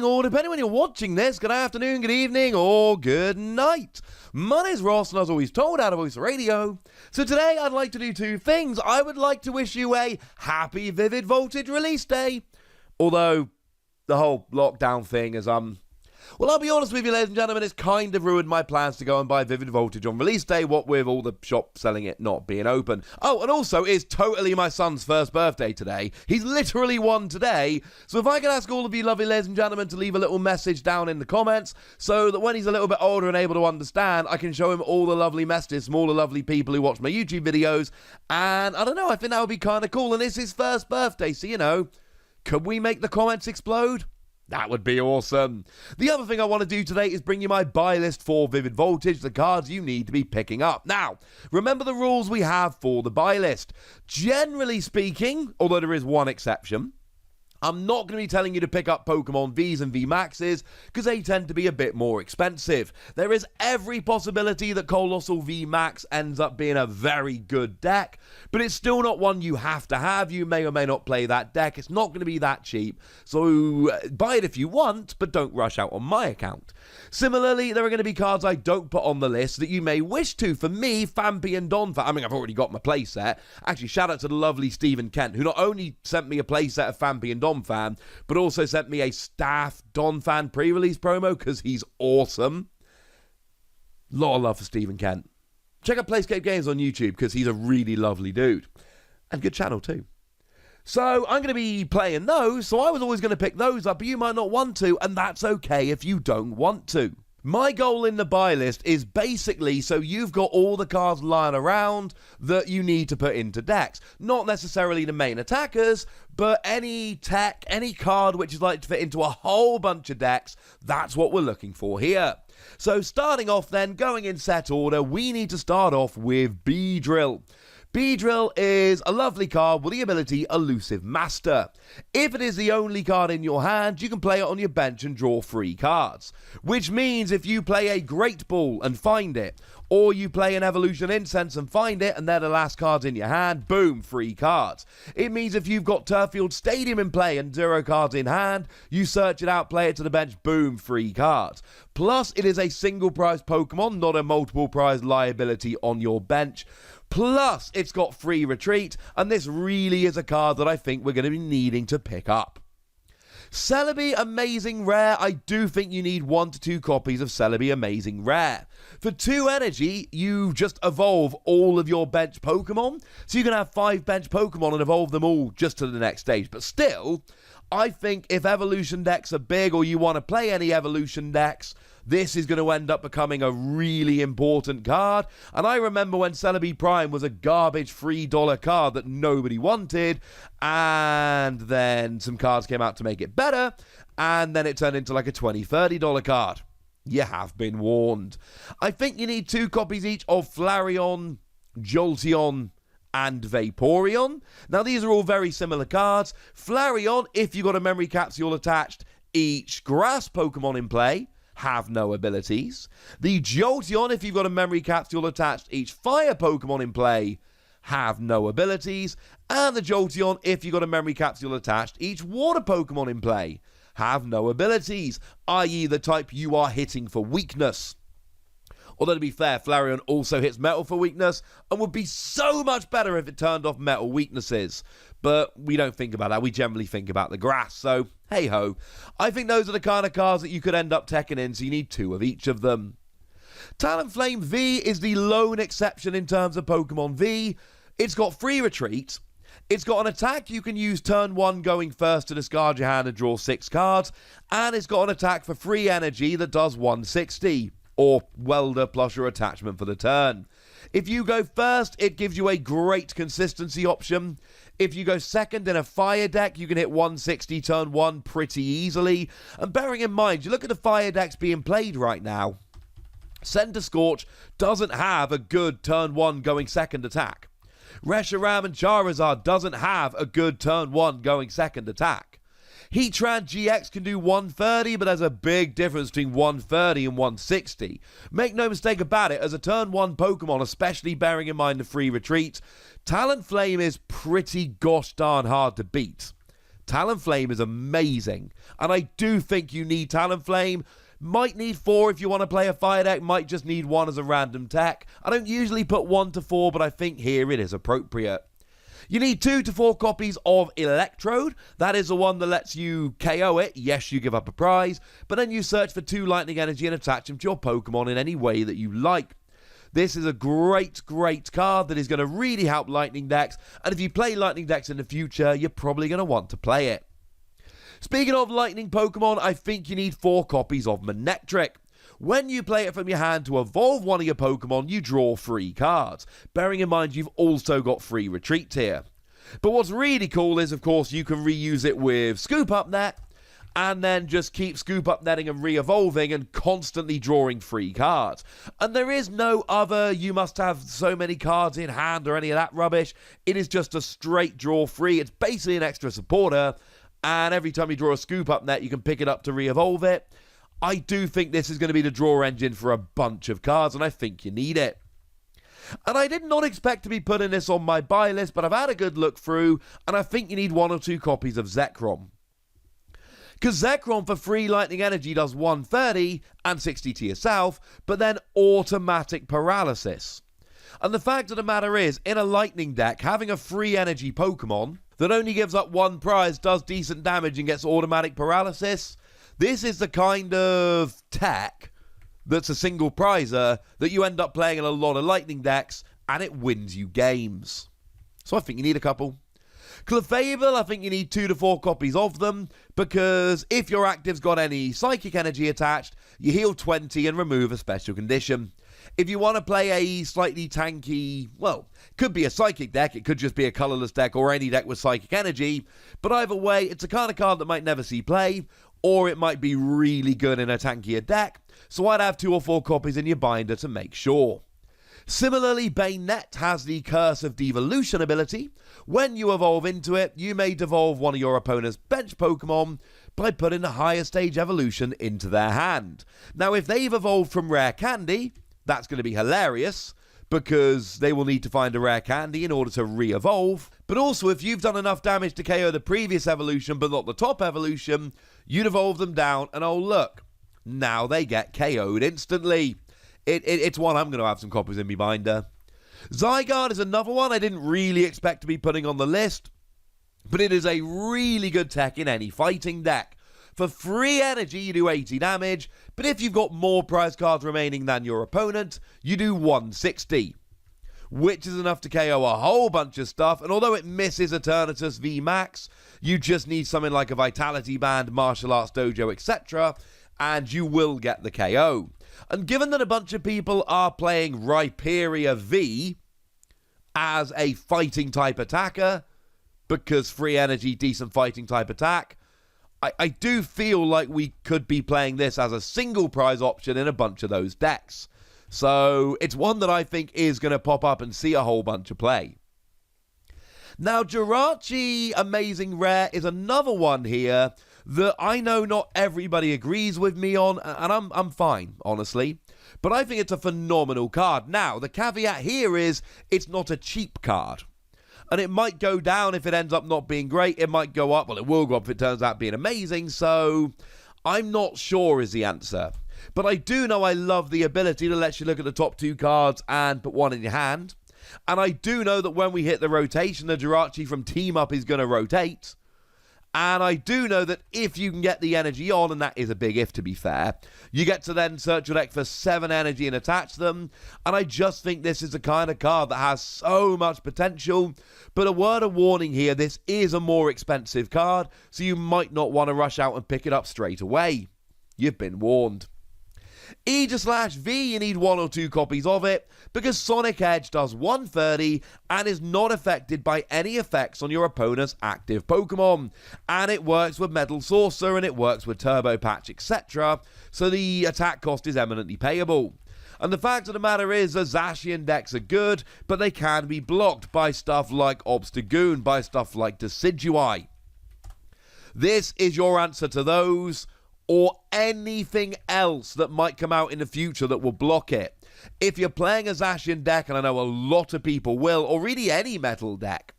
morning, or depending when you're watching this, good afternoon, good evening, or good night. My name's Ross, and as always told out of Voice Radio. So today I'd like to do two things. I would like to wish you a happy Vivid Voltage release day. Although, the whole lockdown thing is, well, I'll be honest with you, ladies and gentlemen, it's kind of ruined my plans to go and buy Vivid Voltage on release day, what with all the shops selling it not being open. Oh, and also, it's totally my son's first birthday today. He's literally one today. So if I could ask all of you lovely ladies and gentlemen to leave a little message down in the comments, so that when he's a little bit older and able to understand, I can show him all the lovely messages from all the lovely people who watch my YouTube videos. And I don't know, I think that would be kind of cool. And it's his first birthday, so, you know, could we make the comments explode? That would be awesome. The other thing I want to do today is bring you my buy list for Vivid Voltage, the cards you need to be picking up. Now, remember the rules we have for the buy list. Generally speaking, although there is one exception, I'm not going to be telling you to pick up Pokemon Vs and VMAXs because they tend to be a bit more expensive. There is every possibility that Colossal VMAX ends up being a very good deck, but it's still not one you have to have. You may or may not play that deck. It's not going to be that cheap, so buy it if you want, but don't rush out on my account. Similarly, there are going to be cards I don't put on the list that you may wish to. For me, Fampi and Don, I mean, I've already got my playset. Actually, shout out to the lovely Stephen Kent, who not only sent me a playset of Fampi and Don fan, but also sent me a staff Don fan pre-release promo because he's awesome. Lot of love for Stephen Kent. Check out Playscape Games on YouTube because he's a really lovely dude. And good channel too. So I'm going to be playing those, so I was always going to pick those up, but you might not want to, and that's okay if you don't want to. My goal in the buy list is basically so you've got all the cards lying around that you need to put into decks. Not necessarily the main attackers, but any tech, any card which is likely to fit into a whole bunch of decks, that's what we're looking for here. So starting off then, going in set order, we need to start off with BEEDRILL. BEEDRILL is a lovely card with the ability Elusive Master. If it is the only card in your hand, you can play it on your bench and draw 3 cards. Which means if you play a Great Ball and find it, or you play an Evolution Incense and find it, and they're the last cards in your hand, boom, 3 cards. It means if you've got Turffield Stadium in play and 0 cards in hand, you search it out, play it to the bench, boom, 3 cards. Plus, it is a single prize Pokemon, not a multiple prize liability on your bench. Plus, it's got free retreat, and this really is a card that I think we're going to be needing to pick up. Celebi Amazing Rare, I do think you need 1 to 2 copies of Celebi Amazing Rare. For 2 energy, you just evolve all of your bench Pokemon, so you can have 5 bench Pokemon and evolve them all just to the next stage. But still, I think if evolution decks are big or you want to play any evolution decks, this is going to end up becoming a really important card. And I remember when Celebi Prime was a garbage $3 card that nobody wanted, and then some cards came out to make it better, and then it turned into like a $20, $30 card. You have been warned. I think you need 2 copies each of Flareon, Jolteon, and Vaporeon. Now, these are all very similar cards. Flareon, if you've got a memory capsule attached, each grass Pokemon in play have no abilities. The Jolteon, if you've got a memory capsule attached, each fire Pokemon in play have no abilities. And the Jolteon, if you've got a memory capsule attached, each water Pokemon in play have no abilities, i.e. the type you are hitting for weakness. Although, to be fair, Flareon also hits metal for weakness and would be so much better if it turned off metal weaknesses. But we don't think about that. We generally think about the grass. So, hey-ho. I think those are the kind of cards that you could end up teching in, so you need 2 of each of them. Talonflame V is the lone exception in terms of Pokemon V. It's got free retreat. It's got an attack you can use turn 1 going first to discard your hand and draw 6 cards. And it's got an attack for free energy that does 160. Or welder plus your attachment for the turn. If you go first, it gives you a great consistency option. If you go second in a fire deck, you can hit 160 turn 1 pretty easily. And bearing in mind, you look at the fire decks being played right now, Center Scorch doesn't have a good turn 1 going second attack. Reshiram and Charizard doesn't have a good turn 1 going second attack. Heatran GX can do 130, but there's a big difference between 130 and 160. Make no mistake about it, as a turn 1 Pokemon, especially bearing in mind the free retreat, Talonflame is pretty gosh darn hard to beat. Talonflame is amazing, and I do think you need Talonflame. Might need 4 if you want to play a fire deck, might just need 1 as a random tech. I don't usually put 1 to 4, but I think here it is appropriate. You need 2 to 4 copies of Electrode. That is the one that lets you KO it. Yes, you give up a prize, but then you search for 2 lightning energy and attach them to your Pokemon in any way that you like. This is a great card that is going to really help lightning decks, and if you play lightning decks in the future, you're probably going to want to play it. Speaking of lightning Pokemon, I think you need 4 copies of MANECTRIC. When you play it from your hand to evolve one of your Pokemon, you draw 3 cards. Bearing in mind you've also got free retreat here. But what's really cool is, of course, you can reuse it with Scoop Up Net, and then just keep Scoop Up Netting and re-evolving and constantly drawing 3 cards. And there is no other, you must have so many cards in hand or any of that rubbish. It is just a straight draw free. It's basically an extra supporter. And every time you draw a Scoop Up Net, you can pick it up to re-evolve it. I do think this is going to be the draw engine for a bunch of cards, and I think you need it. And I did not expect to be putting this on my buy list, but I've had a good look through, and I think you need 1 or 2 copies of ZEKROM. Because ZEKROM for free lightning energy does 130 and 60 to yourself, but then automatic paralysis. And the fact of the matter is, in a lightning deck, having a free energy Pokemon that only gives up 1 prize, does decent damage and gets automatic paralysis, this is the kind of tech that's a single prizer that you end up playing in a lot of lightning decks, and it wins you games. So I think you need a couple. CLEFABLE, I think you need 2 to 4 copies of them, because if your active's got any psychic energy attached, you heal 20 and remove a special condition. If you want to play a slightly tanky, well, could be a psychic deck, it could just be a colorless deck or any deck with psychic energy, but either way, it's a kind of card that might never see play, or it might be really good in a tankier deck, so I'd have 2 or 4 copies in your binder to make sure. Similarly, BANETTE has the Curse of Devolution ability. When you evolve into it, you may devolve one of your opponent's bench Pokemon by putting the higher stage evolution into their hand. Now, if they've evolved from Rare Candy, that's going to be hilarious, because they will need to find a rare candy in order to re-evolve. But also, if you've done enough damage to KO the previous evolution but not the top evolution, you'd evolve them down, and oh look, now they get KO'd instantly. It's one I'm going to have some copies in my binder. ZYGARDE is another one I didn't really expect to be putting on the list, but it is a really good tech in any fighting deck. For free energy, you do 80 damage, but if you've got more prize cards remaining than your opponent, you do 160, which is enough to KO a whole bunch of stuff, and although it misses Eternatus V Max, you just need something like a Vitality Band, Martial Arts Dojo, etc., and you will get the KO. And given that a bunch of people are playing Rhyperior V as a fighting type attacker, because free energy, decent fighting type attack, I do feel like we could be playing this as a single prize option in a bunch of those decks. So it's one that I think is going to pop up and see a whole bunch of play. Now, JIRACHI Amazing Rare is another one here that I know not everybody agrees with me on, and I'm fine, honestly. But I think it's a phenomenal card. Now, the caveat here is it's not a cheap card. And it might go down if it ends up not being great. It might go up. Well, it will go up if it turns out being amazing. So I'm not sure is the answer. But I do know I love the ability to let you look at the top 2 cards and put 1 in your hand. And I do know that when we hit the rotation, the JIRACHI from Team Up is going to rotate. And I do know that if you can get the energy on, and that is a big if to be fair, you get to then search your deck for 7 energy and attach them. And I just think this is the kind of card that has so much potential. But a word of warning here, this is a more expensive card, so you might not want to rush out and pick it up straight away. You've been warned. AEGISLASH V, you need 1 or 2 copies of it, because Sonic Edge does 130 and is not affected by any effects on your opponent's active Pokemon. And it works with Metal Saucer and it works with Turbo Patch, etc. So the attack cost is eminently payable. And the fact of the matter is, the Zacian decks are good, but they can be blocked by stuff like Obstagoon, by stuff like Decidueye. This is your answer to those, or anything else that might come out in the future that will block it. If you're playing a Zacian deck, and I know a lot of people will, or really any metal deck,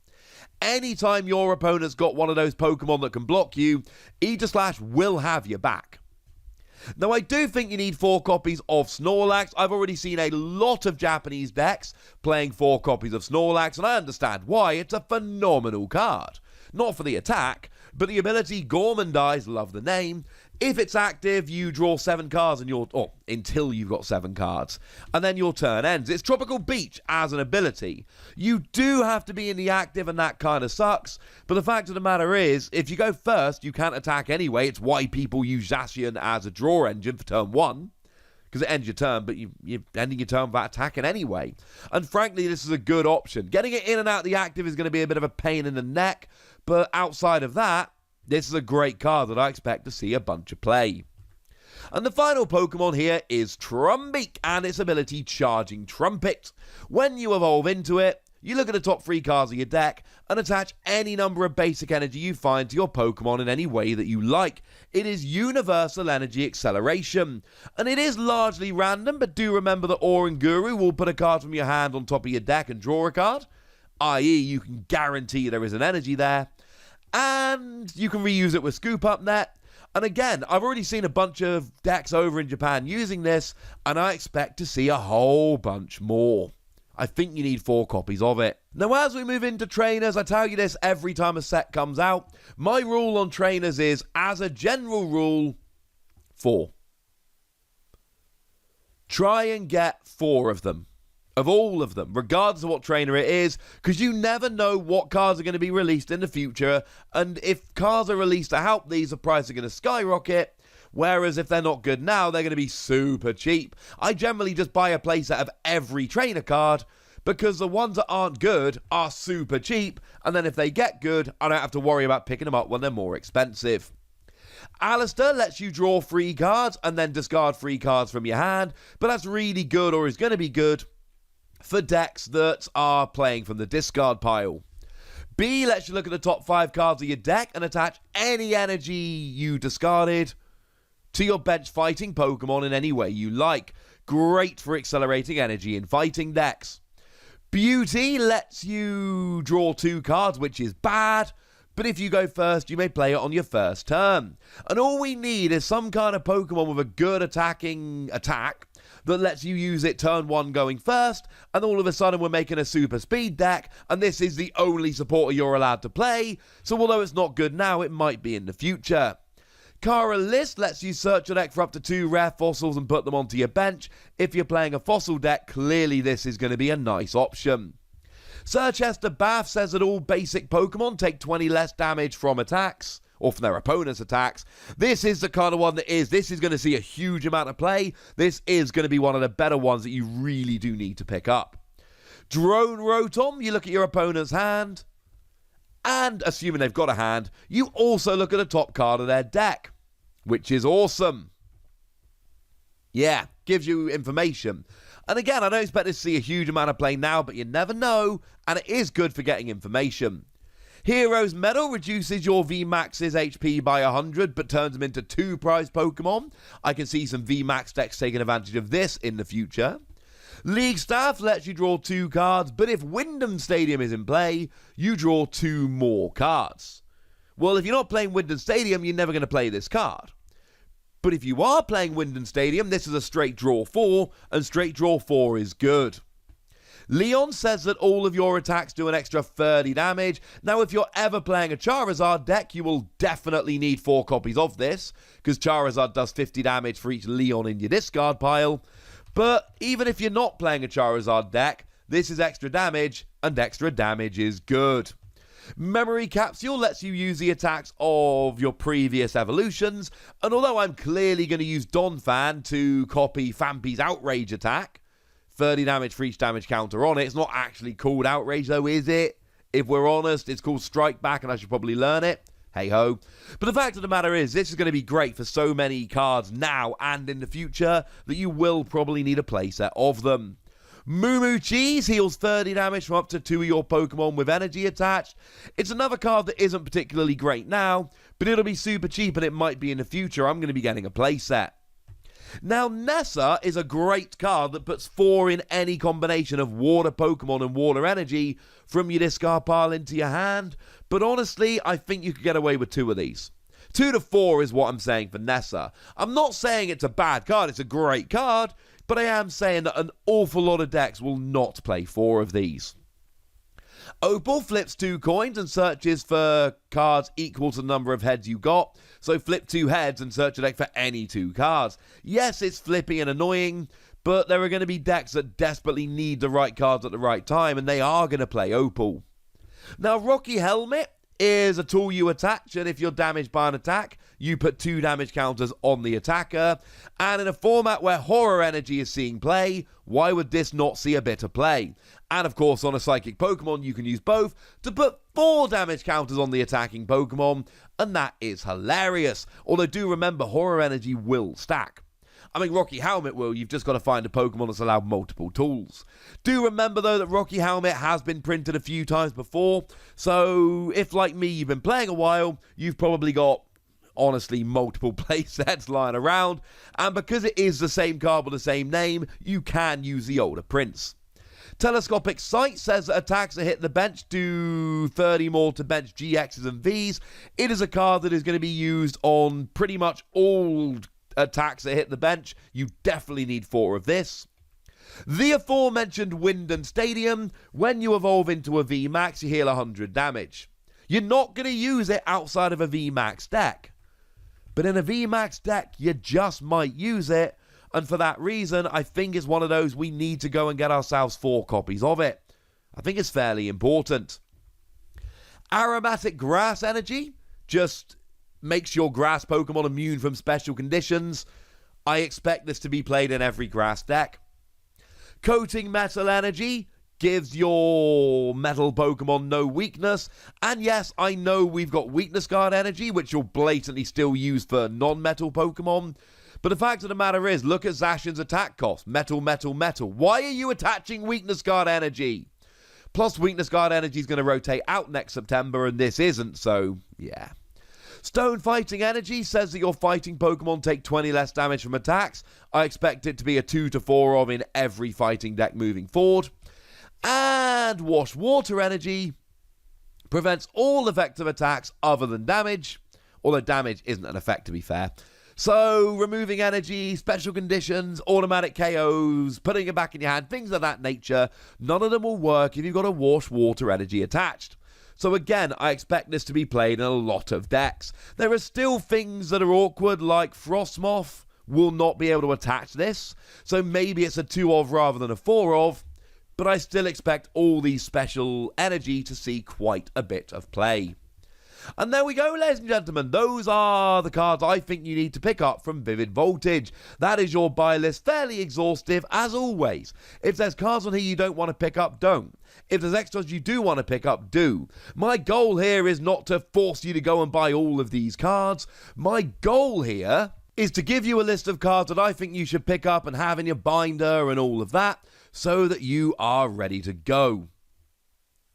Anytime your opponent's got one of those Pokemon that can block you, AEGISLASH will have your back. Now, I do think you need 4 copies of Snorlax. I've already seen a lot of Japanese decks playing 4 copies of Snorlax, and I understand why. It's a phenomenal card. Not for the attack, but the ability Gormandize, love the name. If it's active, you draw 7 cards until you've got 7 cards. And then your turn ends. It's Tropical Beach as an ability. You do have to be in the active, and that kind of sucks. But the fact of the matter is, if you go first, you can't attack anyway. It's why people use Zacian as a draw engine for turn 1. Because it ends your turn, but you're ending your turn without attacking anyway. And frankly, this is a good option. Getting it in and out of the active is going to be a bit of a pain in the neck. But outside of that, this is a great card that I expect to see a bunch of play. And the final Pokemon here is TRUMBEAK and its ability Charging Trumpet. When you evolve into it, you look at the top 3 cards of your deck and attach any number of basic energy you find to your Pokemon in any way that you like. It is Universal Energy Acceleration. And it is largely random, but do remember that Oranguru will put a card from your hand on top of your deck and draw a card. I.e., you can guarantee there is an energy there. And you can reuse it with Scoop Up Net. And again, I've already seen a bunch of decks over in Japan using this, and I expect to see a whole bunch more. I think you need 4 copies of it. Now, as we move into trainers, I tell you this every time a set comes out. My rule on trainers is, as a general rule, 4. Try and get 4 of them. Of all of them, regardless of what trainer it is, because you never know what cards are going to be released in the future, and if cards are released to help these, the price are going to skyrocket, whereas if they're not good now, they're going to be super cheap. I generally just buy a playset of every trainer card, because the ones that aren't good are super cheap, and then if they get good, I don't have to worry about picking them up when they're more expensive. ALLISTER lets you draw 3 cards, and then discard 3 cards from your hand, but that's really good, or is going to be good, for decks that are playing from the discard pile. B lets you look at the top 5 cards of your deck and attach any energy you discarded to your bench fighting Pokemon in any way you like. Great for accelerating energy in fighting decks. Beauty lets you draw 2 cards, which is bad, but if you go first, you may play it on your first turn. And all we need is some kind of Pokemon with a good attacking attack that lets you use it turn 1 going first, and all of a sudden we're making a super speed deck, and this is the only supporter you're allowed to play, so although it's not good now, it might be in the future. CARA LISS lets you search your deck for up to 2 rare fossils and put them onto your bench. If you're playing a fossil deck, clearly this is going to be a nice option. CIRCHESTER Bath says that all basic Pokemon take 20 less damage from attacks, or from their opponent's attacks. This is the kind of one this is going to see a huge amount of play. This is going to be one of the better ones that you really do need to pick up. Drone Rotom, you look at your opponent's hand, and assuming they've got a hand, you also look at the top card of their deck, which is awesome. Yeah, gives you information. And again, I don't expect to see a huge amount of play now, but you never know, and it is good for getting information. Hero's Medal reduces your VMAX's HP by 100, but turns them into 2 prize Pokemon. I can see some VMAX decks taking advantage of this in the future. League Staff lets you draw 2 cards, but if Wyndon Stadium is in play, you draw 2 more cards. Well, if you're not playing Wyndon Stadium, you're never going to play this card. But if you are playing Wyndon Stadium, this is a straight draw 4, and straight draw 4 is good. Leon says that all of your attacks do an extra 30 damage. Now, if you're ever playing a Charizard deck, you will definitely need 4 copies of this, because Charizard does 50 damage for each Leon in your discard pile. But even if you're not playing a Charizard deck, this is extra damage, and extra damage is good. Memory Capsule lets you use the attacks of your previous evolutions, and although I'm clearly going to use Donphan to copy Phanpy's Outrage attack, 30 damage for each damage counter on it. It's not actually called Outrage though, is it? If we're honest, it's called Strike Back and I should probably learn it. Hey ho. But the fact of the matter is, this is going to be great for so many cards now and in the future that you will probably need a playset of them. MOOMOO Cheese heals 30 damage from up to 2 of your Pokemon with energy attached. It's another card that isn't particularly great now, but it'll be super cheap and it might be in the future. I'm going to be getting a playset. Now, Nessa is a great card that puts 4 in any combination of water Pokemon and water energy from your discard pile into your hand, but honestly, I think you could get away with 2 of these. 2 to 4 is what I'm saying for Nessa. I'm not saying it's a bad card, it's a great card, but I am saying that an awful lot of decks will not play 4 of these. Opal flips 2 coins and searches for cards equal to the number of heads you got. So flip 2 heads and search a deck for any 2 cards. Yes, it's flippy and annoying, but there are going to be decks that desperately need the right cards at the right time, and they are going to play Opal. Now, Rocky Helmet is a tool you attach, and if you're damaged by an attack, you put 2 damage counters on the attacker. And in a format where horror energy is seeing play, why would this not see a bit of play? And of course, on a psychic Pokemon, you can use both to put 4 damage counters on the attacking Pokemon, and that is hilarious. Although do remember, horror energy will stack. I mean, Rocky Helmet will, you've just got to find a Pokemon that's allowed multiple tools. Do remember, though, that Rocky Helmet has been printed a few times before, so if, like me, you've been playing a while, you've probably got, honestly, multiple play sets lying around, and because it is the same card with the same name, you can use the older prints. Telescopic Sight says that attacks that hit the bench do 30 more to bench GXs and Vs. It is a card that is going to be used on pretty much all attacks that hit the bench. You definitely need 4 of this. The aforementioned WYNDON Stadium, when you evolve into a VMAX, you heal 100 damage. You're not going to use it outside of a VMAX deck. But in a VMAX deck, you just might use it. And for that reason, I think it's one of those we need to go and get ourselves 4 copies of it. I think it's fairly important. Aromatic Grass Energy just makes your grass Pokemon immune from special conditions. I expect this to be played in every grass deck. Coating Metal Energy gives your metal Pokemon no weakness. And yes, I know we've got Weakness Guard Energy, which you'll blatantly still use for non-metal Pokemon. But the fact of the matter is, look at Zacian's attack cost. Metal, metal, metal. Why are you attaching Weakness Guard Energy? Plus, Weakness Guard Energy is going to rotate out next September, and this isn't, so yeah. Stone Fighting Energy says that your fighting Pokemon take 20 less damage from attacks. I expect it to be a 2 to 4 of in every fighting deck moving forward. And Wash Water Energy prevents all effective attacks other than damage, although damage isn't an effect, to be fair. So, removing energy, special conditions, automatic KOs, putting it back in your hand, things of that nature, none of them will work if you've got a Wash Water Energy attached. So again, I expect this to be played in a lot of decks. There are still things that are awkward, like Frostmoth will not be able to attach this, so maybe it's a 2 of rather than a 4 of, but I still expect all these special energy to see quite a bit of play. And there we go, ladies and gentlemen. Those are the cards I think you need to pick up from Vivid Voltage. That is your buy list, fairly exhaustive, as always. If there's cards on here you don't want to pick up, don't. If there's extras you do want to pick up, do. My goal here is not to force you to go and buy all of these cards. My goal here is to give you a list of cards that I think you should pick up and have in your binder and all of that, so that you are ready to go.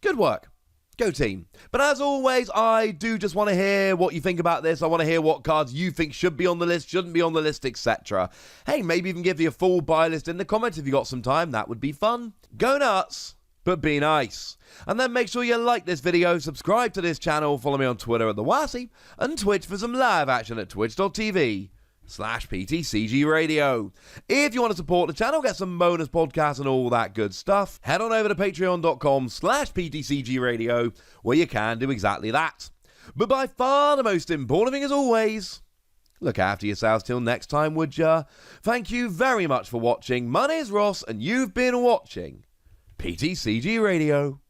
Good work. Go team. But as always, I do just want to hear what you think about this. I want to hear what cards you think should be on the list, shouldn't be on the list, etc. Hey, maybe even give you a full buy list in the comments if you got some time. That would be fun. Go nuts, but be nice. And then make sure you like this video, subscribe to this channel, follow me on Twitter at TheWassy, and Twitch for some live action at twitch.tv/PTCGRadio. If you want to support the channel, get some bonus podcasts and all that good stuff, head on over to patreon.com/PTCGRadio, where you can do exactly that. But by far the most important thing, as always, look after yourselves till next time, would ya? Thank you very much for watching. My name's Ross, and you've been watching PTCG Radio.